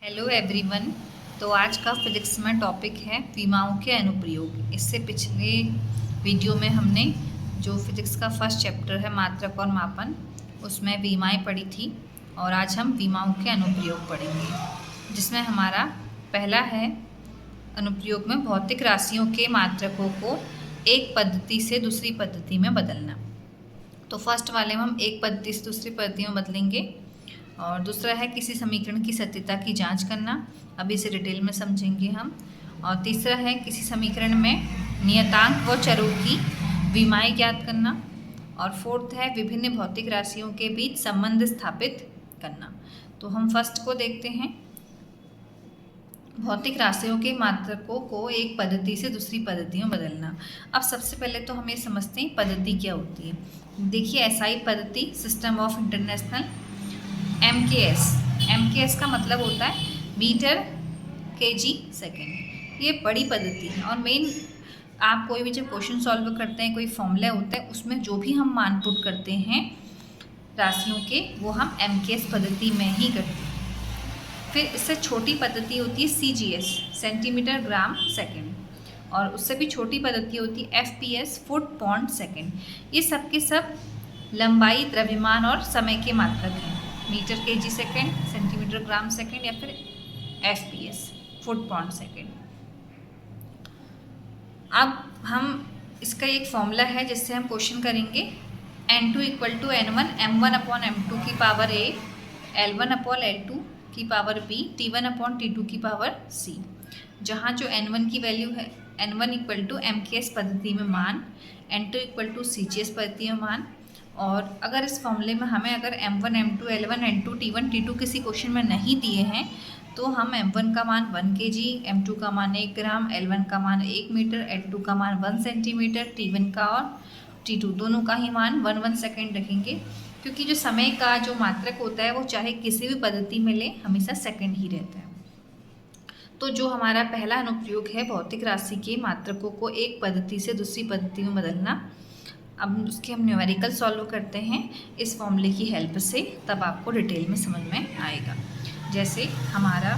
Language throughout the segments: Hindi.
Hello everyone. तो आज का फिजिक्स में टॉपिक है विमाओं के अनुप्रयोग। इससे पिछले वीडियो में हमने जो फिजिक्स का फर्स्ट चैप्टर है मात्रक और मापन, उसमें विमाएं पढ़ी थी और आज हम विमाओं के अनुप्रयोग पढ़ेंगे, जिसमें हमारा पहला है अनुप्रयोग में भौतिक राशियों के मात्रकों को एक पद्धति से दूसरी पद्धति में बदलना। तो फर्स्ट वाले में हम एक पद्धति से दूसरी पद्धति में बदलेंगे और दूसरा है किसी समीकरण की सत्यता की जांच करना, अभी इसे डिटेल में समझेंगे हम। और तीसरा है किसी समीकरण में नियतांक व चरों की विमाएं ज्ञात करना। और फोर्थ है विभिन्न भौतिक राशियों के बीच संबंध स्थापित करना। तो हम फर्स्ट को देखते हैं, भौतिक राशियों के मात्रकों को एक पद्धति से दूसरी पद्धति में बदलना। अब सबसे पहले तो हम ये समझते हैं पद्धति क्या होती है। देखिए एसआई पद्धति, सिस्टम ऑफ इंटरनेशनल एमकेएस का मतलब होता है मीटर केजी सेकेंड। ये बड़ी पद्धति है और मेन आप कोई भी जब क्वेश्चन सॉल्व करते हैं, कोई फॉर्मूला होता है, उसमें जो भी हम मान पुट करते हैं राशियों के, वो हम एमकेएस पद्धति में ही करते हैं। फिर इससे छोटी पद्धति होती है सीजीएस, सेंटीमीटर ग्राम सेकेंड, और उससे भी छोटी पद्धति होती है एफपीएस, फुट पॉन्ड सेकेंड। ये सब के सब लंबाई, द्रव्यमान और समय के मात्रक हैं, metre KG second, centimetre gram second या फिर एफपीएस, फुट पॉन्ड सेकेंड। अब हम इसका एक फॉर्मूला है जिससे हम क्वेश्चन करेंगे, N2 = N1 M1/M2 की पावर A, L1/L2 की पावर B, T1/T2 की पावर C। जहाँ जो N1 की वैल्यू है, N1 = MKS पद्धति में मान, N2 = CGS पद्धति में मान। और अगर इस फॉर्मूले में हमें अगर M1, M2, L1, N2, T1, T2 किसी क्वेश्चन में नहीं दिए हैं, तो हम M1 का मान 1 kg, M2 का मान 1 ग्राम, L1 का मान 1 मीटर, L2 का मान 1 सेंटीमीटर, T1 का और T2 दोनों का ही मान 1 सेकेंड रखेंगे, क्योंकि जो समय का जो मात्रक होता है वो चाहे किसी भी पद्धति में ले हमेशा सेकेंड ही रहता है। तो जो हमारा पहला अनुप्रयोग है भौतिक राशि के मात्रकों को एक पद्धति से दूसरी पद्धति में बदलना, अब उसके हम न्यूमेरिकल सॉल्व करते हैं इस फॉर्मूले की हेल्प से, तब आपको डिटेल में समझ में आएगा। जैसे हमारा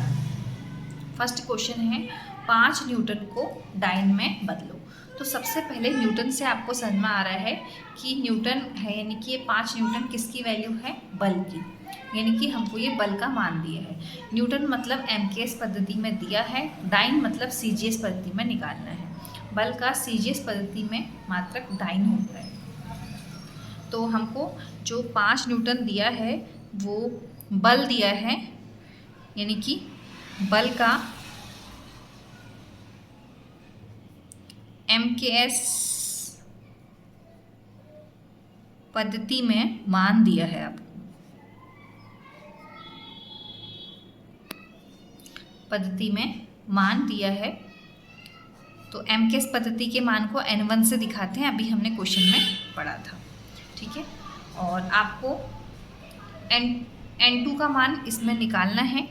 फर्स्ट क्वेश्चन है 5 न्यूटन को डाइन में बदलो। तो सबसे पहले न्यूटन से आपको समझ में आ रहा है कि न्यूटन है, यानी कि ये 5 न्यूटन किसकी वैल्यू है, बल की, यानी कि हमको ये बल का मान दिया है। न्यूटन मतलब एमकेएस पद्धति में दिया है, डाइन मतलब सीजीएस पद्धति में निकालना है। बल का सीजीएस पद्धति में मात्रक डाइन होता है। तो हमको जो 5 न्यूटन दिया है वो बल दिया है, यानी कि बल का एमकेएस पद्धति में मान दिया है आपको, पद्धति में मान दिया है। तो एमकेएस पद्धति के मान को N1 से दिखाते हैं, अभी हमने क्वेश्चन में पढ़ा था, ठीक है। और आपको N2 का मान इसमें निकालना है,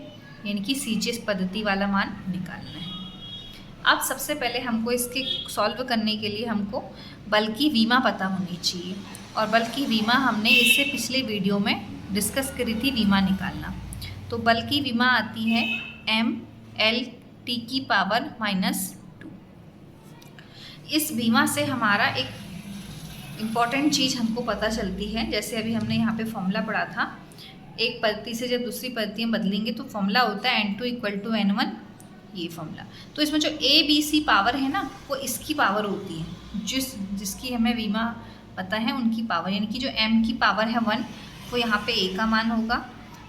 यानी कि सीजीएस पद्धति वाला मान निकालना है। अब सबसे पहले हमको इसके सॉल्व करने के लिए हमको बल की विमा पता होनी चाहिए, और बल की विमा हमने इससे पिछले वीडियो में डिस्कस करी थी, विमा निकालना। तो बल की विमा आती है mLT⁻²। इस विमा से हमारा एक इम्पॉर्टेंट चीज़ हमको पता चलती है, जैसे अभी हमने यहाँ पे फॉर्मूला पढ़ा था, एक पद्धति से जब दूसरी पद्धति में बदलेंगे तो फॉर्मूला होता है N2 = N1, ये फॉर्मूला। तो इसमें जो ABC पावर है ना, वो इसकी पावर होती है, जिसकी हमें विमा पता है उनकी पावर, यानी कि जो M की पावर है 1 वो यहाँ पे A का मान होगा,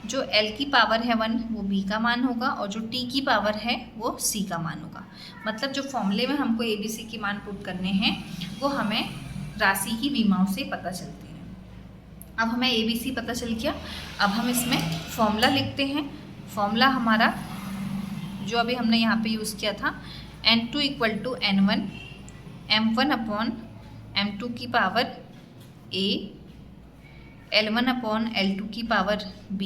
जो L की पावर है 1 वो B का मान होगा, और जो T की पावर है वो C का मान होगा। मतलब जो फॉर्मूले में हमको ABC के मान पुट करने हैं वो हमें राशि की विमाओं से पता चलती है। अब हमें ABC पता चल गया, अब हम इसमें फॉर्मूला लिखते हैं। फॉर्मूला हमारा जो अभी हमने यहाँ पे यूज़ किया था, N2 = N1 M1/M2 की पावर A, L1/L2 की पावर B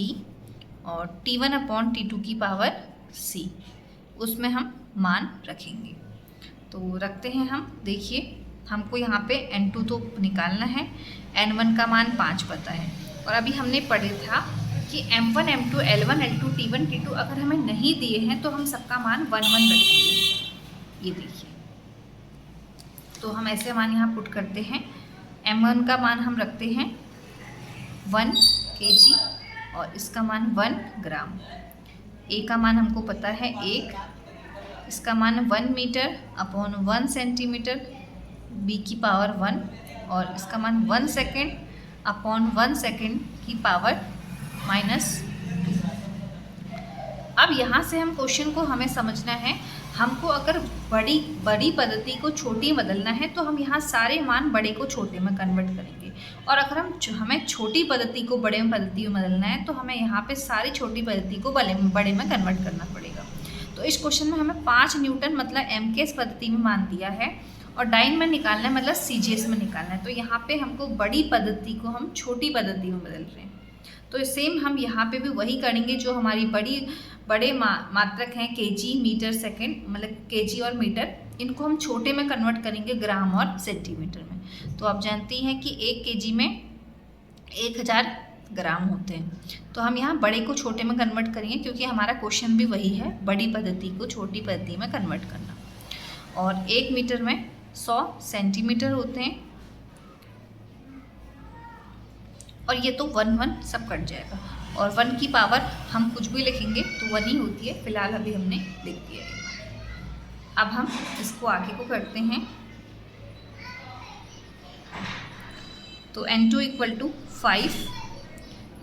और T1/T2 की पावर C, उसमें हम मान रखेंगे। तो रखते हैं हम। देखिए हमको यहाँ पे N2 तो निकालना है, N1 का मान 5 पता है, और अभी हमने पढ़ा था कि कि M1, M2, L1, L2, T1, T2 अगर हमें नहीं दिए हैं तो हम सबका मान 1 1 रखेंगे। ये देखिए, तो हम ऐसे मान यहाँ पुट करते हैं। M1 का मान हम रखते हैं 1 kg और इसका मान 1 ग्राम। A का मान हमको पता है 1, इसका मान 1 मीटर अपॉन 1 सेंटीमीटर, B की पावर 1 और इसका मान 1 सेकेंड अपॉन 1 सेकेंड की पावर माइनस। अब यहाँ से हम क्वेश्चन को हमें समझना है, हमको अगर बड़ी पद्धति को छोटी बदलना है तो हम यहाँ सारे मान बड़े को छोटे में कन्वर्ट करेंगे, और अगर हमें छोटी पद्धति को बड़े पद्धति में बदलना है तो हमें यहाँ पे सारी छोटी पद्धति को बड़े में कन्वर्ट करना पड़ेगा। तो इस क्वेश्चन में हमें 5 न्यूटन मतलब MKS पद्धति में मान दिया है और डाइन में निकालना है मतलब CGS में निकालना है। तो यहाँ पे हमको बड़ी पद्धति को हम छोटी पद्धति में बदल रहे हैं। तो सेम हम यहाँ पे भी वही करेंगे, जो हमारी बड़े मात्रक हैं kg, मीटर, सेकंड, मतलब kg और मीटर, इनको हम छोटे में कन्वर्ट करेंगे ग्राम और सेंटीमीटर में। तो आप जानती हैं कि 1 kg में 1000 ग्राम होते हैं। तो हम यहाँ बड़े को छोटे में कन्वर्ट करेंगे क्योंकि हमारा क्वेश्चन भी वही है, बड़ी पद्धति को छोटी पद्धति में कन्वर्ट करना। और 1 मीटर में 100 सेंटीमीटर होते हैं, और ये तो 1 1 सब कट जाएगा, और 1 की पावर हम कुछ भी लिखेंगे तो 1 ही होती है। फिलहाल अभी हमने लिख दिया है। अब हम इसको आगे को करते हैं। तो N2 इक्वल टू 5,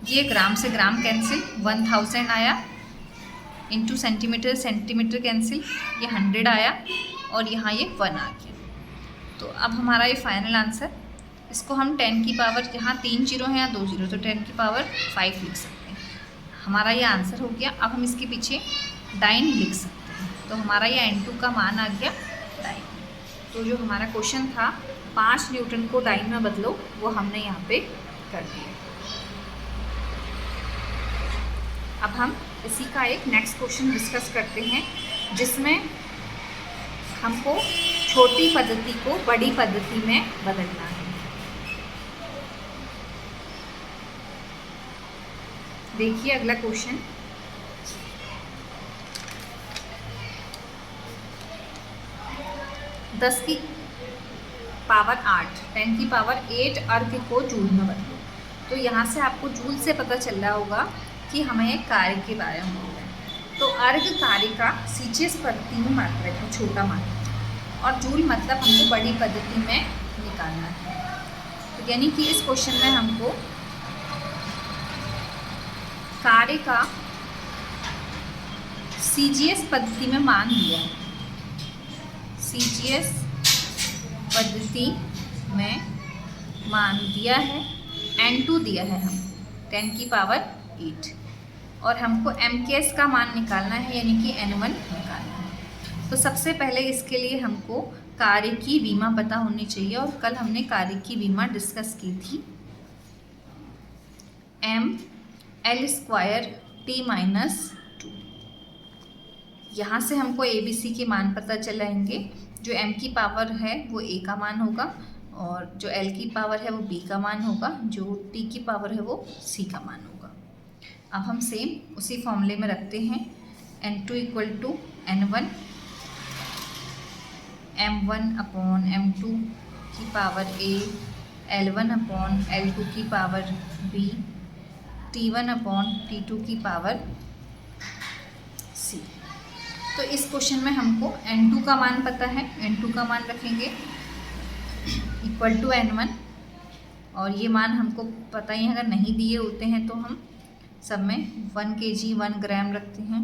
ये ग्राम से ग्राम कैंसिल, 1000 आया, इंटू सेंटीमीटर सेंटीमीटर कैंसिल, ये 100 आया, और यहाँ ये 1 आ गया। तो अब हमारा ये फाइनल आंसर, इसको हम 10 की पावर, यहाँ 3 जीरो है या 2 जीरो, तो 10 की पावर 5 लिख सकते हैं। हमारा ये आंसर हो गया। अब हम इसके पीछे डाइन लिख सकते हैं, तो हमारा ये N2 का मान आ गया डाइन। तो जो हमारा क्वेश्चन था 5 न्यूटन को डाइन में बदलो, वो हमने यहाँ पे कर दिया। अब हम इसी का एक नेक्स्ट क्वेश्चन डिस्कस करते हैं, जिसमें हमको छोटी पद्धति को बड़ी पद्धति में बदलना है। देखिए अगला क्वेश्चन, दस की पावर 8, 10 की पावर 8 अर्घ को जूल में बदलो। तो यहाँ से आपको जूल से पता चल रहा होगा कि हमें एक कार्य के बारे में बोल रहे हैं। तो अर्घ कार्य का CGS पद्धति में मात्रक है छोटा मात्रक, और जूल मतलब हमको बड़ी पद्धति में निकालना है। तो यानी कि इस क्वेश्चन में हमको कार्य का CGS पद्धति में मान दिया है, CGS पद्धति में मान दिया है, N2 दिया है हम 10 की पावर 8, और हमको MKS का मान निकालना है, यानी कि N1 निकालना है। तो सबसे पहले इसके लिए हमको कार्य की विमा पता होनी चाहिए, और कल हमने कार्य की विमा डिस्कस की थी, mL² T-2। यहाँ से हमको ABC के मान पता चलाएंगे। जो M की पावर है वो A का मान होगा, और जो L की पावर है वो B का मान होगा, जो T की पावर है वो C का मान होगा। अब हम सेम उसी फॉर्मूले में रखते हैं, N2 equal to N1 M1 upon M2 की power A, L1 upon L2 की power B, T1 upon T2 की पावर C। तो इस क्वेश्चन में हमको N2 का मान पता है, N2 का मान रखेंगे इक्वल टू N1, और ये मान हमको पता ही, अगर नहीं दिए होते हैं तो हम सब में 1 kg 1 ग्राम रखते हैं।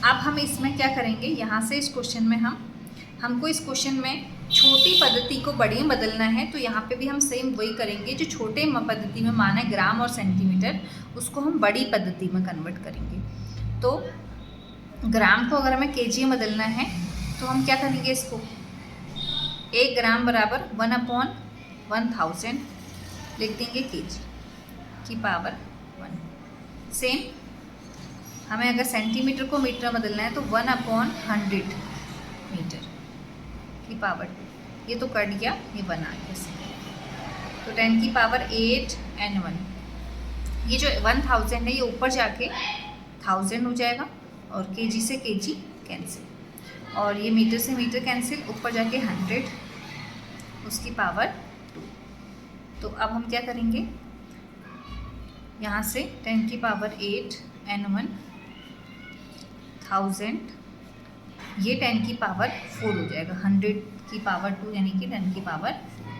अब हम इसमें क्या करेंगे, यहाँ से इस क्वेश्चन में हमको इस क्वेश्चन में छोटी पद्धति को बड़ी में बदलना है। तो यहाँ पे भी हम सेम वही करेंगे, जो छोटे पद्धति में मान है ग्राम और सेंटीमीटर, उसको हम बड़ी पद्धति में कन्वर्ट करेंगे। तो ग्राम को अगर हमें kg में बदलना है तो हम क्या करेंगे, इसको 1 ग्राम बराबर 1/1000 लिख देंगे kg। की पावर 1। सेम हमें अगर सेंटीमीटर को मीटर में बदलना है तो 1/100 मीटर की पावर 2। ये तो कट गया, ये 1 आ गया। तो 10 की पावर 8 N1। ये जो 1000 है ये ऊपर जाके 1000 हो जाएगा और kg से kg कैंसिल, और ये मीटर से मीटर कैंसिल, ऊपर जाके 100 उसकी पावर 2। तो अब हम क्या करेंगे, यहाँ से 10 की पावर 8 N1 1000, ये 10 की पावर 4 हो जाएगा, 100 की पावर 2 यानी कि 10 की पावर 4।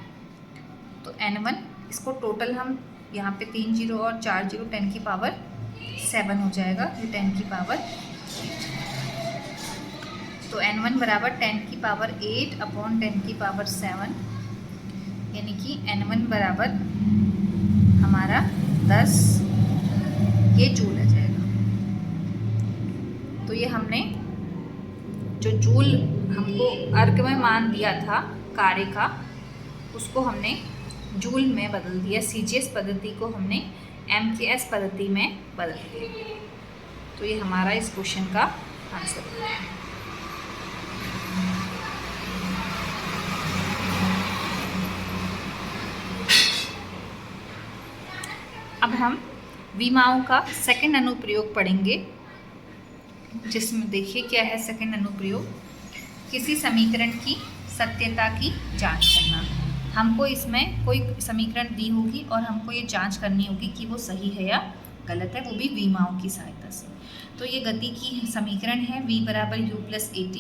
तो N1 इसको टोटल हम यहाँ पे 3 0 और 4 0, 10 की पावर 7 हो जाएगा, ये 10 की पावर 8। तो N1 बराबर 10 की पावर 8 अपॉन 10 की पावर 7, यानी कि N1 बराबर हमारा 10, ये जूल आ जाएगा। तो ये हमने जो जूल हमको अर्क में मान दिया था कार्य का, उसको हमने जूल में बदल दिया। CGS पद्धति को हमने MKS पद्धति में बदल दिया। तो ये हमारा इस क्वेश्चन का आंसर है। अब हम विमाओं का सेकंड अनुप्रयोग पढ़ेंगे, जिसमें देखिए क्या है सेकंड अनुप्रयोग। किसी समीकरण की सत्यता की जांच करना। हमको इसमें कोई समीकरण दी होगी और हमको ये जांच करनी होगी कि वो सही है या गलत है, वो भी विमाओं की सहायता से। तो ये गति की समीकरण है, v बराबर u प्लस at।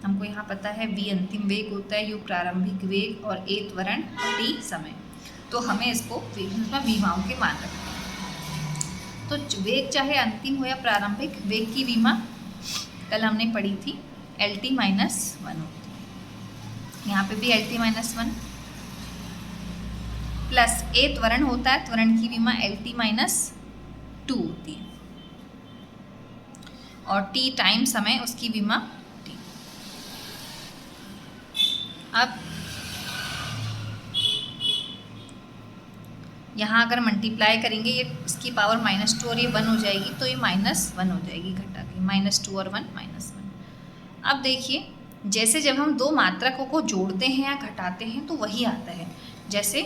हमको यहाँ पता है v अंतिम वेग होता है, u प्रारंभिक वेग और a त्वरण और t समय। तो हमें इसको विमाओं के मान रखना है। तो वेग चाहे अंतिम हो या प्रारंभिक, वेग की विमा कल हमने पढ़ी थी LT - 1 होती है। यहाँ पे भी LT - 1 प्लस a त्वरण होता है, त्वरण की विमा LT - 2 होती है, और t टाइम समय उसकी विमा t। अब यहाँ अगर मल्टीप्लाई करेंगे ये इसकी पावर -2 और ये 1 हो जाएगी, तो ये -1 हो जाएगी घटा के, -2 और 1 -1। अब देखिए जैसे जब हम दो मात्रकों को जोड़ते हैं या घटाते हैं तो वही आता है। जैसे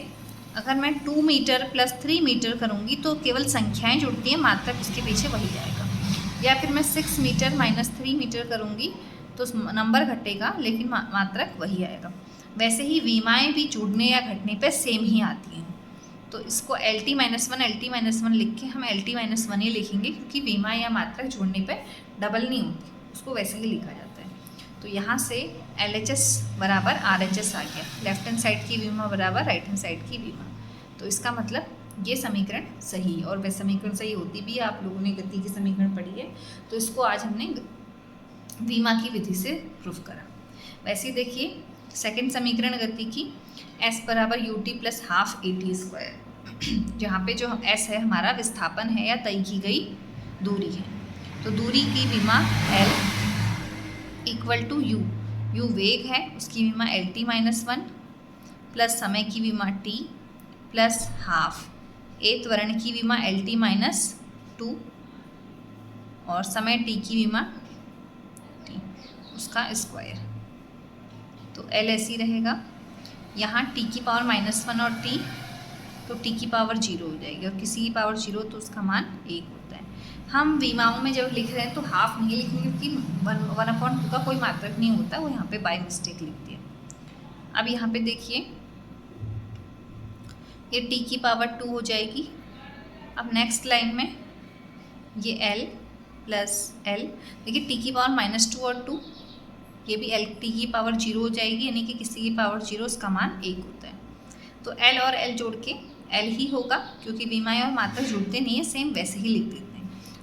अगर मैं 2 मीटर प्लस 3 मीटर करूँगी तो केवल संख्याएं जुड़ती हैं, मात्रक उसके पीछे वही जाएगा। या फिर मैं 6 मीटर माइनस 3 मीटर करूँगी तो नंबर घटेगा लेकिन मात्रक वही आएगा। वैसे ही विमाएँ भी जुड़ने या घटने पर सेम ही आती हैं। तो इसको LT - 1 लिख के हम LT - 1 ही लिखेंगे, क्योंकि विमा या मात्रक जोड़ने पर डबल नहीं होती, उसको वैसे ही लिखा जाता है। तो यहाँ से LHS बराबर RHS आ गया, लेफ्ट हैंड साइड की विमा बराबर राइट हैंड साइड की विमा। तो इसका मतलब ये समीकरण सही है, और वह समीकरण सही होती भी है। आप लोगों ने गति की समीकरण पढ़ी है, तो इसको आज हमने विमा की विधि से प्रूफ करा। वैसे ही देखिए सेकंड समीकरण गति की, S बराबर UT प्लस हाफ AT², जहाँ पे जो S है हमारा विस्थापन है या तय की गई दूरी है। तो दूरी की विमा L equal to U, U वेग है उसकी विमा LT - 1 प्लस समय की विमा T प्लस हाफ, A त्वरण की विमा LT - 2 और समय T की विमा T उसका स्क्वायर। तो L ऐसी रहेगा, यहाँ T की पावर -1 और T, तो T की पावर 0 हो जाएगी, और किसी की पावर 0 तो उसका मान 1 होता है। हम विमाओं में जब लिख रहे हैं तो हाफ नहीं लिखेंगे, क्योंकि 1/2 का कोई मात्रक नहीं होता, वो यहाँ पे बाय मिस्टेक लिख दिया। अब यहाँ पे देखिए ये T की पावर 2 हो जाएगी। अब नेक्स्ट लाइन में ये L प्लस L, देखिए T की पावर -2 और 2, ये भी L T की पावर 0 हो जाएगी, यानी कि किसी की पावर 0 उसका मान 1 होता है। तो L और L जोड़ के L ही होगा, क्योंकि विमाएं और मात्रक जुड़ते नहीं है, सेम वैसे ही लिख देते हैं।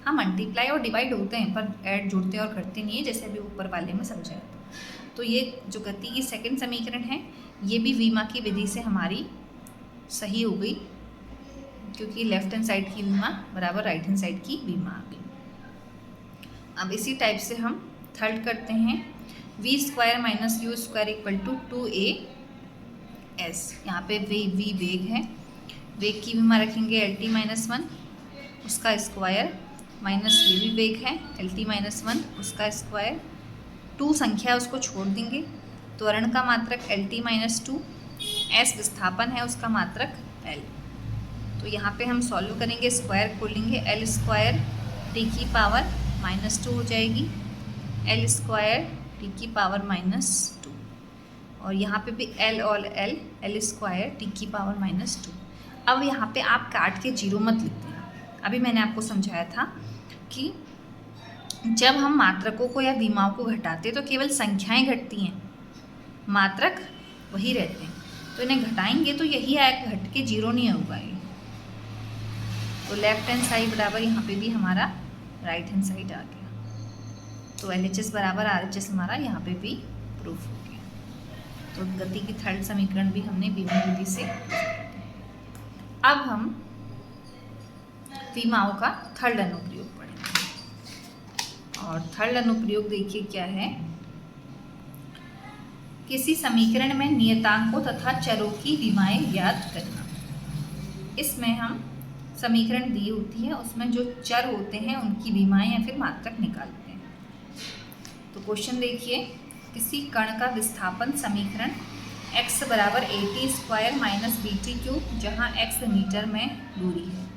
हाँ मल्टीप्लाई और डिवाइड होते हैं पर ऐड जुड़ते और घटते नहीं है, जैसे अभी ऊपर वाले में समझाया था। तो ये जो गति की सेकंड समीकरण है ये भी विमा की विधि से हमारी सही हो गई, क्योंकि लेफ्ट हैंड साइड की विमा बराबर राइट हैंड साइड की विमा आ गई। अब इसी टाइप से हम थर्ड करते हैं, v² - u² = 2as। यहाँ पे v वेग है, वेग की विमा रखेंगे एल टी माइनस वन उसका स्क्वायर माइनस ये भी वेग है एल टी माइनस वन उसका स्क्वायर, 2 संख्या उसको छोड़ देंगे, त्वरण का मात्रक L T minus two, S विस्थापन है उसका मात्रक एल। तो यहाँ पे हम सॉल्व करेंगे, स्क्वायर खोलेंगे, एल स्क्वायर टी की पावर माइनस टू हो जाएगी, एल स्क्वायर टी की पावर माइनस टू, और यहाँ पे भी एल और एल, एल स्क्वायर टी की पावर माइनस टू। अब यहाँ पे आप काट के जीरो मत लिख देना। अभी मैंने आपको समझाया था कि जब हम मात्रकों को या विमाओं को घटाते तो केवल संख्याएं घटती हैं, मात्रक वही रहते हैं। तो इन्हें घटाएंगे तो यही आएगा, घट के जीरो नहीं होगा ये। तो लेफ्ट हैंड साइड बराबर यहाँ पे भी हमारा राइट हैंड साइड आ गया। तो LHS बराबर RHS हमारा यहाँ पे भी प्रूफ हो गया। तो गति की थर्ड समीकरण भी हमने विमा विधि से। अब हम विमाओं का थर्ड अनुप्रयोग पढ़ेंगे। और थर्ड अनुप्रयोग देखिए क्या है, किसी समीकरण में नियतांकों तथा चरों की विमाएं ज्ञात करना। इसमें हम समीकरण दी होती है, उसमें जो चर होते हैं उनकी विमाएं या फिर मात्रक निकालते हैं। तो क्वेश्चन देखिए, किसी कण का विस्थापन समीकरण x बराबर AT square minus BT cube, जहाँ x मीटर में दूरी है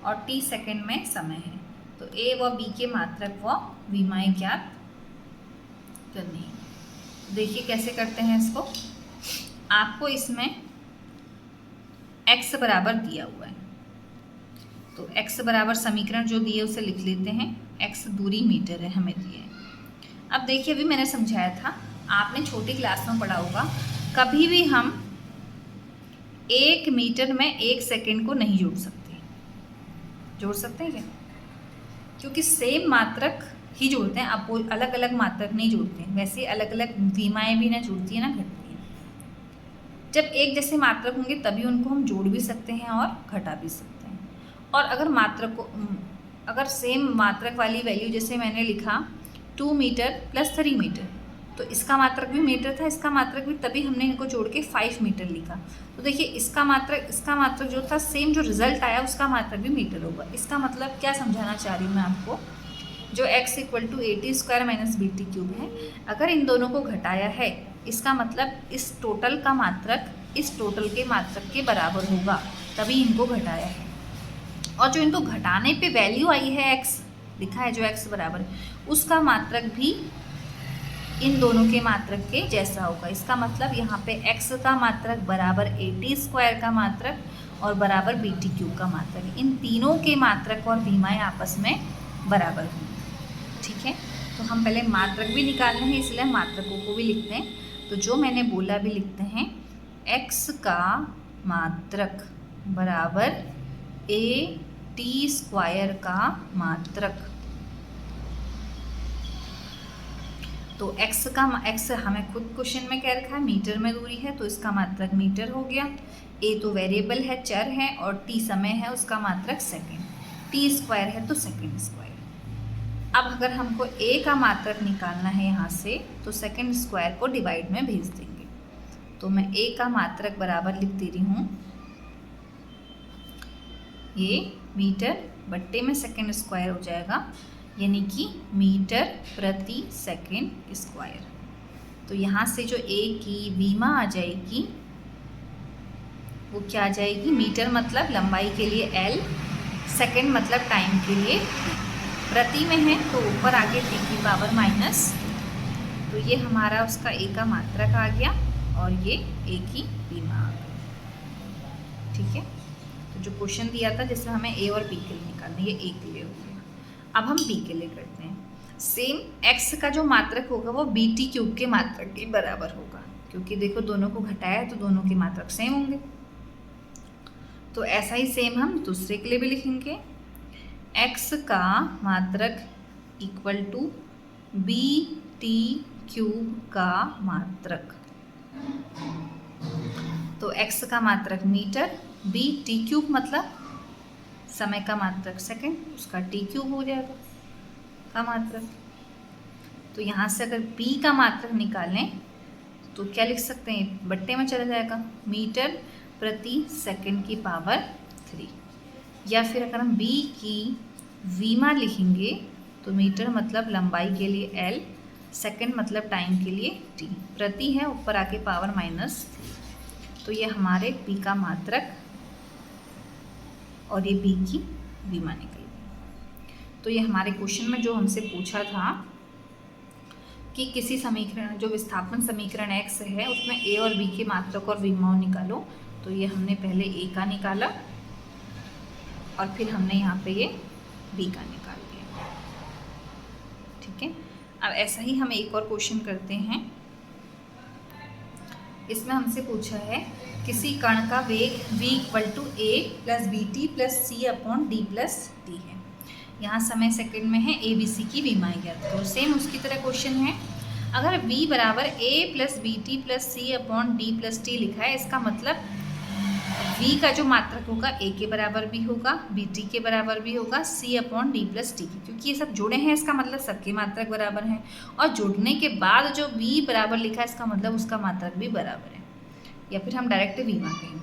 और t सेकंड में समय है। तो a व b के मात्रक व विमाएं ज्ञात करनी है। देखिए कैसे करते हैं इसको। आपको इसमें x बराबर दिया हुआ है, तो x बराबर समीकरण जो दिए उसे लिख लेते हैं। x दूरी मीटर है हमें दिए है। अब देखिए, अभी मैंने समझाया था, आपने छोटी क्लास में पढ़ा होगा, कभी भी हम 1 मीटर में 1 सेकंड को नहीं जोड़ सकते। जोड़ सकते हैं क्या? क्योंकि सेम मात्रक ही जोड़ते हैं, आप वो अलग अलग मात्रक नहीं जोड़ते हैं। वैसे अलग अलग विमाएं भी ना जुड़ती है ना घटती है। जब एक जैसे मात्रक होंगे तभी उनको हम जोड़ भी सकते हैं और घटा भी सकते हैं। और अगर मात्रक को, अगर सेम मात्रक वाली वैल्यू, जैसे मैंने लिखा 2 मीटर प्लस 3 मीटर, तो इसका मात्रक भी मीटर था, इसका मात्रक भी, तभी हमने इनको जोड़ के 5 मीटर लिखा। तो देखिए इसका मात्रक जो था, सेम जो रिजल्ट आया उसका मात्रक भी मीटर होगा। इसका मतलब क्या समझाना चाह रही हूँ मैं आपको, जो x equal to AT square minus BT cube है, अगर इन दोनों को घटाया है, इसका मतलब इस टोटल का मात्रक इस टोटल के मात्रक के बराबर होगा, तभी इनको घटाया है। और जो इनको घटाने पे वैल्यू आई है x लिखा है, जो x बराबर है, उसका मात्रक भी इन दोनों के मात्रक के जैसा होगा। इसका मतलब यहाँ पे x का मात्रक बराबर AT स्क्वायर का मात्रक और बराबर BT क्यूब का मात्रक, इन तीनों के मात्रक और विमाएं आपस में बराबर होंगी। ठीक है, तो हम पहले मात्रक भी निकालने हैं, इसलिए मात्रकों को भी लिखते हैं। तो जो मैंने बोला भी लिखते हैं, x का मात्रक बराबर AT स्क्वायर का मात्रक। तो x हमें खुद क्वेश्चन में कह रखा है, मीटर में दूरी है, तो इसका मात्रक मीटर हो गया। a तो वेरिएबल है, चर है, और t समय है, उसका मात्रक सेकंड। t स्क्वायर है तो सेकंड स्क्वायर। अब अगर हमको a का मात्रक निकालना है यहाँ से, तो सेकंड स्क्वायर को डिवाइड में भेज देंगे। तो मैं a का मात्रक बराबर लिख दे रही हूँ, ये मीटर बट्टे में सेकंड स्क्वायर हो जाएगा, यानी कि मीटर प्रति सेकंड स्क्वायर। तो यहाँ से जो a की विमा आ जाएगी वो क्या आ जाएगी, मीटर मतलब लंबाई के लिए l, सेकंड मतलब टाइम के लिए t, प्रति में है तो ऊपर आगे t की पावर माइनस। तो ये हमारा उसका a का मात्रक आ गया और ये a की विमा आ गई। ठीक है, तो जो क्वेश्चन दिया था जिसमें हमें a और b के लिए निकालना, ये a के लिए हो गया। अब हम b के लिए करते हैं। सेम x का जो मात्रक होगा वो BT क्यूब के मात्रक के बराबर होगा, क्योंकि देखो दोनों को घटाया है तो दोनों के मात्रक सेम होंगे। तो ऐसा ही सेम हम दूसरे के लिए भी लिखेंगे, x का मात्रक इक्वल टू BT क्यूब का मात्रक। तो x का मात्रक मीटर, BT क्यूब मतलब समय का मात्रक सेकंड, उसका t क्यूब हो जाएगा का मात्रक। तो यहाँ से अगर b का मात्रक निकालें तो क्या लिख सकते हैं, बट्टे में चला जाएगा, मीटर प्रति सेकंड की पावर 3, या फिर अगर हम बी की वीमा लिखेंगे तो मीटर मतलब लंबाई के लिए एल, सेकंड मतलब टाइम के लिए टी, प्रति है ऊपर आके पावर -3। तो ये हमारे पी का मात्रक और ये बी की वीमा निकल गई। तो ये हमारे क्वेश्चन में जो हमसे पूछा था कि किसी समीकरण, जो विस्थापन समीकरण x है उसमें a और b के मात्रक और विमाओं निकालो, तो ये हमने पहले a का निकाला और फिर हमने यहाँ पे ये b का निकाल दिया। ठीक है, अब ऐसा ही हम एक और क्वेश्चन करते हैं। इसमें हमसे पूछा है किसी कण का वेग v = a + bt + c/d है। यहाँ समय सेकंड में है, a b c की विमाएं ज्ञात करो। सेम उसकी तरह क्वेश्चन है, अगर v = a + bt + c/d + t लिखा है, इसका मतलब v का जो मात्रक होगा a के बराबर भी होगा, bt के बराबर भी होगा, c/d + t, क्योंकि ये सब जुड़े हैं इसका मतलब सबके मात्रक बराबर हैं, और जुड़ने के बाद जो v बराबर लिखा है इसका मतलब उसका मात्रक भी बराबर है, या फिर हम डायरेक्ट वीमा कहें।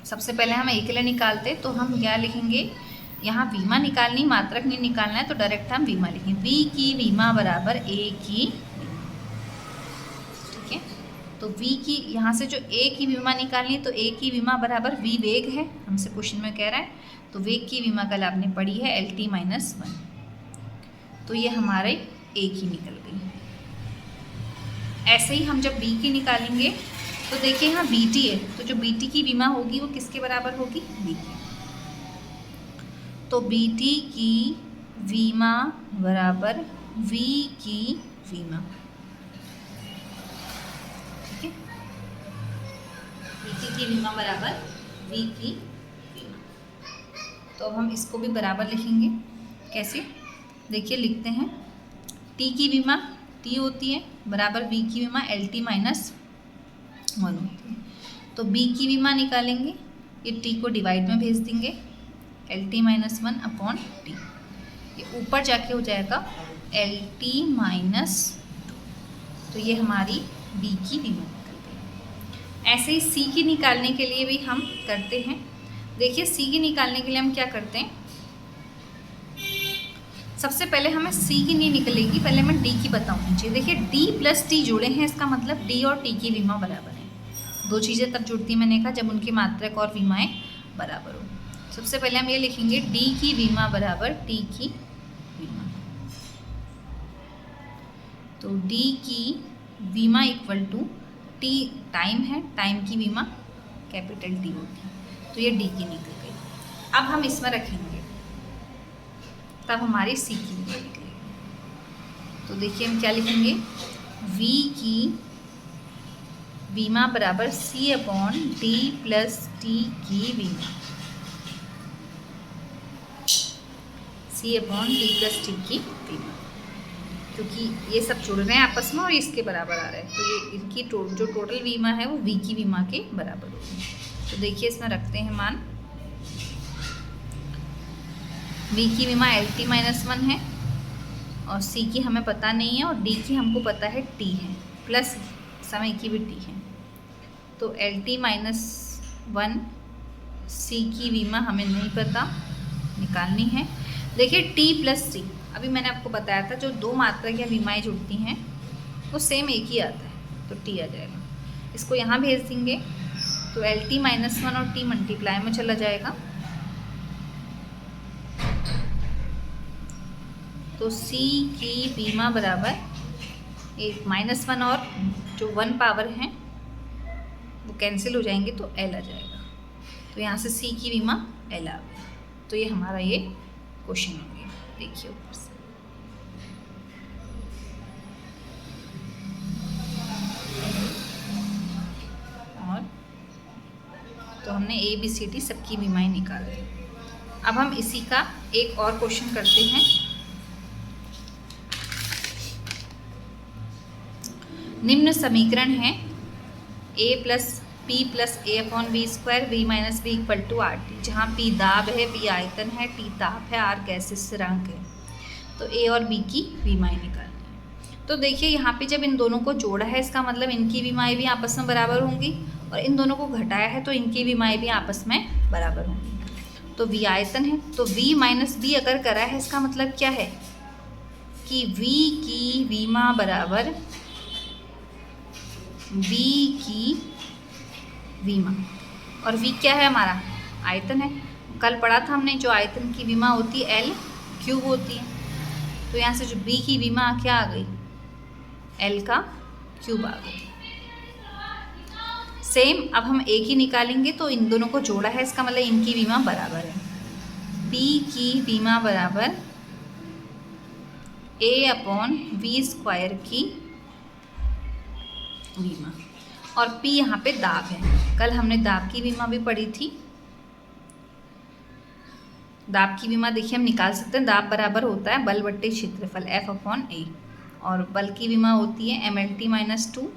सबसे पहले हम a के लिए निकालते, तो हम क्या लिखेंगे, यहाँ वीमा निकालनी, मात्रक नहीं निकालना है, तो डायरेक्ट हम वीमा लिखेंगे। v की वीमा बराबर a की वीमा। ठीक है, तो v की यहाँ से जो a की वीमा निकालनी है, तो a की वीमा बराबर v वेग है, हमसे क्वेश्चन में कह रहा है, तो वेग की वीमा कल आपने पढ़ी है LT - 1, तो ये हमारे a की निकल गई। ऐसे ही हम जब b की निकालेंगे तो देखिए यहाँ bt है, तो जो bt की वीमा होगी वो किसके बराबर होगी, v की। तो bt की वीमा बराबर v की वीमा। ठीक है, bt की वीमा बराबर v की वीमा। तो हम इसको भी बराबर लिखेंगे, कैसे, देखिए लिखते हैं, t की वीमा t होती है बराबर v की वीमा LT - 1 होती है। तो b की वीमा निकालेंगे, ये t को डिवाइड में भेज देंगे, LT - 1/t, ये ऊपर जाके हो जाएगा LT - 2, तो ये हमारी b की वीमा निकल गई। ऐसे ही c की निकालने के लिए भी हम करते हैं। देखिए c की निकालने के लिए हम क्या करते हैं, सबसे पहले हमें c की नहीं निकलेगी, पहले मैं d की बताऊंगी। देखिए d + t जुड़े हैं, इसका मतलब d और t की वीमा बराबर है। दो चीज़ें तब जुड़ती हैं, मैंने कहा जब उनके मात्रक और वीमाएं बराबर हो। सबसे पहले हम ये लिखेंगे d की वीमा बराबर t की वीमा। तो d की वीमा = t, टाइम है, टाइम की वीमा कैपिटल T होती है, तो ये d की निकल गई। अब हम इसमें रखेंगे, तब हमारी c की वीमा निकलेगी। तो देखिए हम क्या लिखेंगे, v की वीमा बराबर c/d + t की वीमा, c/d + t की वीमा, क्योंकि ये सब जुड़ रहे हैं आपस में और इसके बराबर आ रहा है, तो ये इनकी जो टोटल वीमा है वो v की वीमा के बराबर होगी। तो देखिए इसमें रखते हैं मान, v की वीमा LT - 1 है और c की हमें पता नहीं है और d की हमको पता है t है, प्लस समय की भी t है, तो LT - 1 c की वीमा हमें नहीं पता, निकालनी है। देखिए t + c, अभी मैंने आपको बताया था जो दो मात्रक या वीमाएं जुड़ती हैं वो सेम एक ही आता है, तो t आ जाएगा। इसको यहाँ भेज देंगे, तो LT - 1 और t मल्टीप्लाई में चला जाएगा, तो c की वीमा बराबर एक -1 और जो 1 पावर है वो कैंसिल हो जाएंगे, तो l आ जाएगा। तो यहाँ से c की वीमा l आ गई। तो ये हमारा ये क्वेश्चन हो गया। देखिए ऊपर से, और तो हमने ABCD सबकी वीमाएं निकाल दी। अब हम इसी का एक और क्वेश्चन करते हैं। निम्न समीकरण है a + p + a/v² v - v = RT, जहाँ p दाब है, v आयतन है, t ताप है, r गैसीय स्थिरांक है। तो a और b की वीमाएं निकालनी है। तो देखिए यहाँ पे जब इन दोनों को जोड़ा है, इसका मतलब इनकी वीमाएं भी आपस में बराबर होंगी, और इन दोनों को घटाया है तो इनकी वीमाएं भी आपस में बराबर होंगी। तो v आयतन है, तो v माइनस बी अगर करा है इसका मतलब क्या है कि v की विमा बराबर v की विमा, और v क्या है हमारा आयतन है। कल पढ़ा था हमने जो आयतन की विमा होती है L क्यूब होती है, तो यहाँ से जो b की विमा क्या आ गई L का क्यूब आ गई। सेम अब हम a की निकालेंगे तो इन दोनों को जोड़ा है, इसका मतलब इनकी विमा बराबर है। p की विमा बराबर a अपॉन वी स्क्वायर की विमा, और p यहाँ पे दाब है। कल हमने दाब की विमा भी पढ़ी थी। दाब की विमा देखिए हम निकाल सकते हैं, दाब बराबर होता है बल बट्टे क्षेत्रफल F अपॉन ए, और बल की विमा होती है mLT-2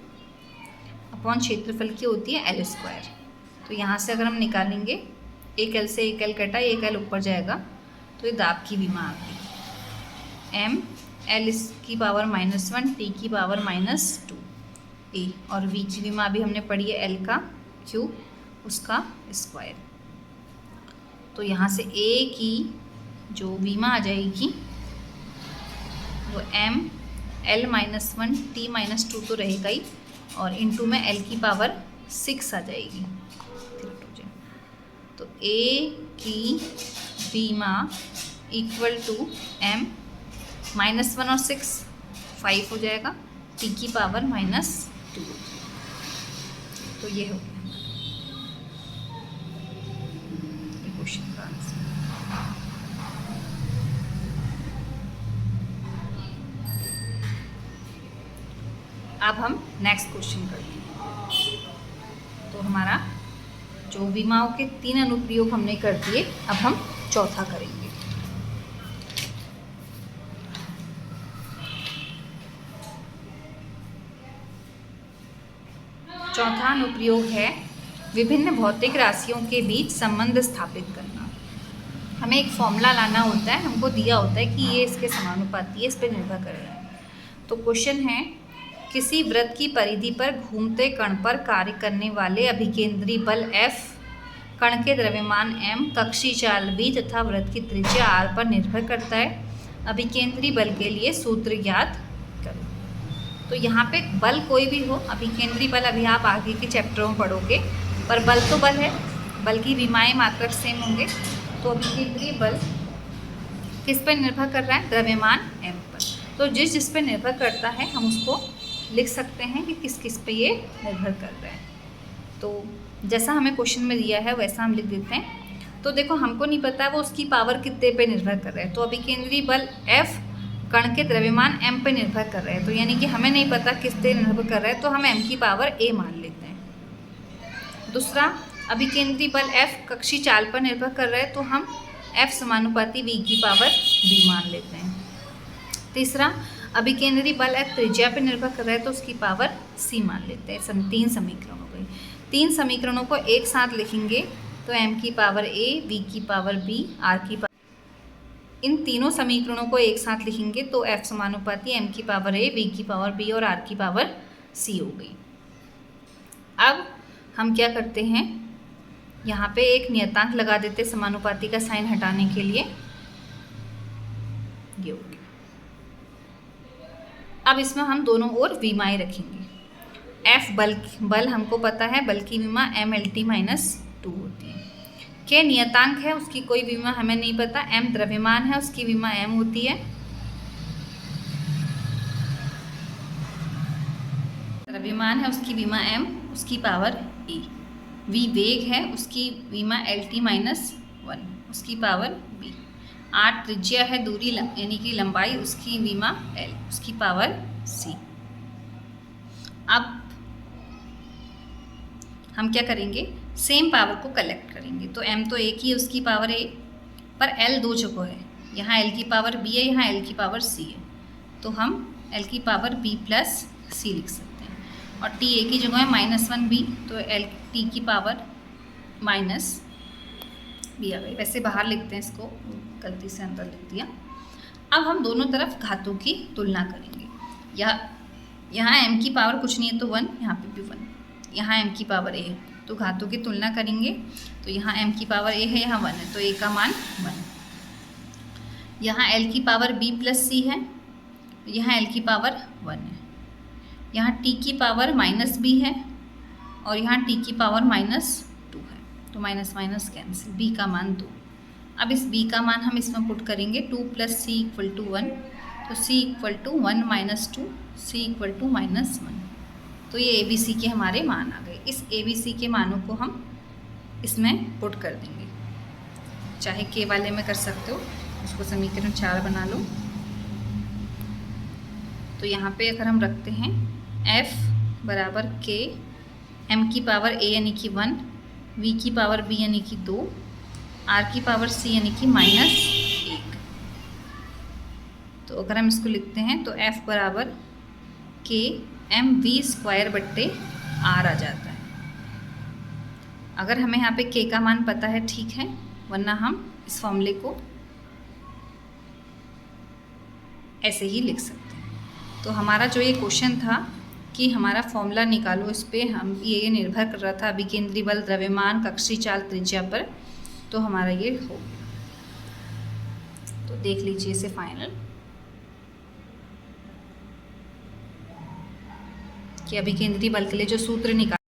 अपॉन क्षेत्रफल की होती है L स्क्वायर। तो यहाँ से अगर हम निकालेंगे एक L से एक L कटा, एक L ऊपर जाएगा, तो ये दाब की विमा आ गई m L की पावर -1 T की पावर -2 A, और V की विमा अभी हमने पढ़ी है L का क्यूब उसका स्क्वायर। तो यहाँ से A की जो विमा आ जाएगी वो m L-1 T-2 तो रहेगा ही, और इनटू में L की पावर 6 आ जाएगी। तो A की विमा इक्वल टू m -1 और 6 5 हो जाएगा, T की पावर -2। तो ये हो गया क्वेश्चन का आंसर। अब हम नेक्स्ट क्वेश्चन करते हैं। तो हमारा जो विमाओं के 3 अनुप्रयोग हमने कर दिए, अब हम चौथा करेंगे। चौथा अनुप्रयोग है विभिन्न भौतिक राशियों के बीच संबंध स्थापित करना। हमें एक फॉर्मूला लाना होता है, हमको दिया होता है कि ये इसके समानुपाती है, इस पर निर्भर कर रहा है। तो क्वेश्चन है किसी वृत्त की परिधि पर घूमते कण पर कार्य करने वाले अभिकेंद्री बल F, कण के द्रव्यमान m, कक्षीय चाल v तथा वृत्त की त्रिज्या r पर निर्भर करता है। अभिकेंद्री बल के लिए सूत्र ज्ञात करो। तो यहाँ पे बल कोई भी हो, अभिकेंद्री बल अभी आप आगे के चैप्टरों में पढ़ोगे, पर बल तो बल है, बल की विमाएं मात्रक सेम होंगे। तो अभिकेंद्री बल किस पर निर्भर कर रहा है, द्रव्यमान m पर। तो जिस जिस पर निर्भर करता है हम उसको लिख सकते हैं कि किस किस पे ये निर्भर कर रहा है। तो जैसा हमें क्वेश्चन में दिया है वैसा हम लिख देते हैं। तो देखो हमको नहीं पता है वो उसकी पावर कितने पे निर्भर कर रहा है, तो अभिकेंद्री बल F कण के द्रव्यमान m पे निर्भर कर रहा है, तो यानी कि हमें नहीं पता किस पे निर्भर कर रहा है, तो हम m की पावर a मान लेते हैं। दूसरा, अभिकेंद्री बल F कक्षीय चाल पर निर्भर कर रहा है, तो हम F समानुपाती v की पावर b मान लेते हैं। तीसरा, अभिकेंद्री बल F त्रिज्या पर निर्भर कर रहा है, तो उसकी पावर c मान लेते हैं। 3 समीकरण हो गए। 3 समीकरणों को एक साथ लिखेंगे तो m की पावर a, v की पावर b, r की पावर, इन तीनों समीकरणों को एक साथ लिखेंगे तो f समानुपाती m की पावर a, v की पावर b और r की पावर c हो गई। अब हम क्या करते हैं, यहाँ पे एक नियतांक लगा देते समानुपाती का साइन हटाने के लिए, ये हो गया। अब इसमें हम दोनों ओर विमाएं रखेंगे। F बल हमको पता है, बल की विमा mLT-2 होती है। K नियतांक है, उसकी कोई विमा हमें नहीं पता। M द्रव्यमान है, उसकी विमा m होती है। द्रव्यमान है, उसकी विमा m, उसकी पावर a। v वेग है, उसकी विमा LT-1, उसकी पावर b। r त्रिज्या है, दूरी यानी कि लंबाई, उसकी विमा l, उसकी पावर c। अब हम क्या करेंगे, सेम पावर को कलेक्ट करेंगे। तो m तो एक ही है, उसकी पावर a, पर l 2 जगह है, यहाँ l की पावर b है, यहाँ l की पावर c है, तो हम l की पावर b प्लस c लिख सकते हैं। और t एक ही जगह है, -1b, तो l t की पावर माइनस b आ गई। वैसे बाहर लिखते हैं इसको, गलती से अंदर लिख दिया। अब हम दोनों तरफ घातों की तुलना करेंगे। यहाँ m की पावर कुछ नहीं है तो 1, यहाँ पे भी 1, यहाँ m की पावर a, तो घातों की तुलना करेंगे तो यहाँ m की पावर a है, यहाँ 1 है, तो a का मान 1। यहाँ l की पावर b प्लस c है, यहाँ l की पावर 1 है। यहाँ t की पावर माइनस b है और यहाँ t की पावर -2 है, तो माइनस माइनस कैंसिल, b का मान 2। अब इस b का मान हम इसमें पुट करेंगे, 2 + c = 1, तो c = 1 - 2, c = -1। तो ये ए बी सी के हमारे मान आ गए। इस ए बी सी के मानों को हम इसमें पुट कर देंगे, चाहे के वाले में कर सकते हो, उसको समीकरण 4 बना लो। तो यहाँ पे अगर हम रखते हैं f = k, m की पावर a यानी कि 1, v की पावर b यानी कि 2, r की पावर c यानी कि -1। तो अगर हम इसको लिखते हैं तो f = k mv² r आ जाता है। अगर हमें यहाँ पे k का मान पता है ठीक है, वरना हम इस फॉर्मूले को ऐसे ही लिख सकते हैं। तो हमारा जो ये क्वेश्चन था कि हमारा फॉर्मूला निकालो, इस पर हम ये निर्भर कर रहा था अभिकेंद्री बल, द्रव्यमान, कक्षीय चाल, त्रिज्या पर, तो हमारा ये हो गया। तो देख लीजिए इसे फाइनल कि अभिकेंद्री बल के लिए जो सूत्र निकाल